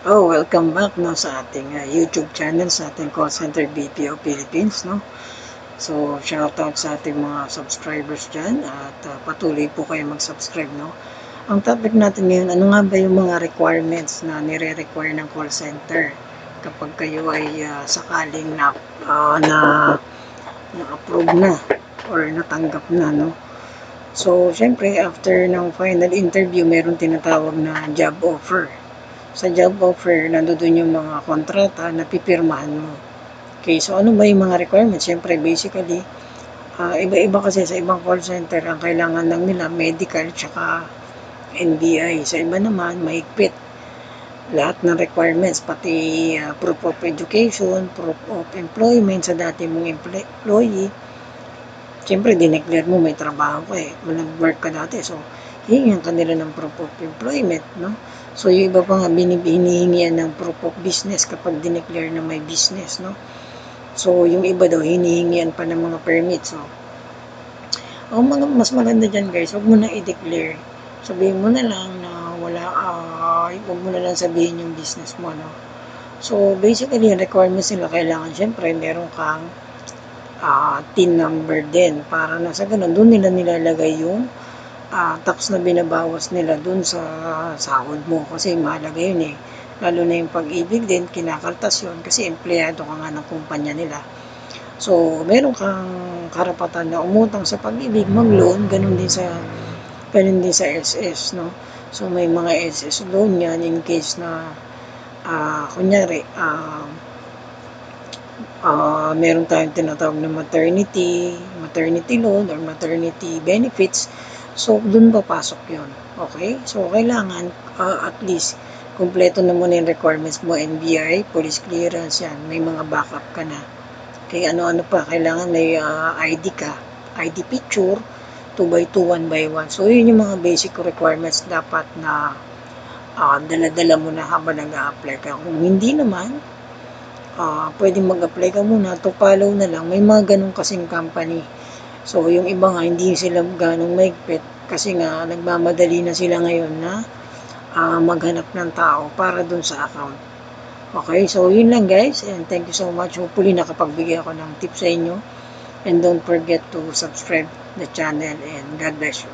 Welcome back no sa ating YouTube channel, sa ating call center BPO Philippines, no. So, shoutout sa ating mga subscribers diyan at patuloy po kayo mag-subscribe, no. Ang topic natin ngayon, ano nga ba yung mga requirements na nire-require ng call center kapag kayo ay sakaling na-approve na or natanggap na, no. So, syempre, after ng final interview, meron tinatawag na job offer. Sa job offer, nandoon yung mga kontrata na pipirmahan mo. Okay, so ano ba yung mga requirements? Siyempre, basically, iba-iba kasi sa ibang call center, ang kailangan lang nila medical tsaka NBI. Sa iba naman, mahigpit. Lahat ng requirements, pati proof of education, proof of employment sa dati mong employee. Siyempre, dineclare mo may trabaho ka nag-work ka dati. So, hihingan ka nila ng proof of employment, no? So, yung iba pa nga hinihingian ng proof of business kapag dineclare na may business, no? So, yung iba daw, hinihingian pa ng mga permits. So, ang mga mas maganda dyan, guys, huwag mo na i-declare. Sabihin mo na lang na huwag mo na lang sabihin yung business mo, no? So, basically, yung requirements nila, kailangan, syempre, meron kang TIN number din para na sa ganun, doon nila nilalagay yung tax na binabawas nila doon sa sahod mo kasi mahalaga yun lalo na yung pag-ibig din, kinakaltas yun kasi empleyado ka nga ng kumpanya nila. So, meron kang karapatan na umutang sa pag-ibig, mag-loan, ganun din sa SS, no? So, may mga SS loan yan in case na kunyari, meron tayong tinatawag na maternity loan or maternity benefits. So, dun papasok yun. Okay? So, kailangan at least kumpleto na muna yung requirements mo, NBI, police clearance, yan. May mga backup ka na. Okay, ano-ano pa. Kailangan may ID ka, ID picture, 2x2, 1x1. So, yun yung mga basic requirements dapat na dala-dala mo na habang nag-a-apply ka. Kung hindi naman, pwedeng mag-apply ka muna to follow na lang. May mga ganun kasing company. So, yung iba nga, hindi sila ganong maigpit kasi nga nagmamadali na sila ngayon na maghanap ng tao para dun sa account. Okay, so yun lang guys, and thank you so much. Hopefully nakapagbigay ako ng tips sa inyo. And don't forget to subscribe the channel and God bless you.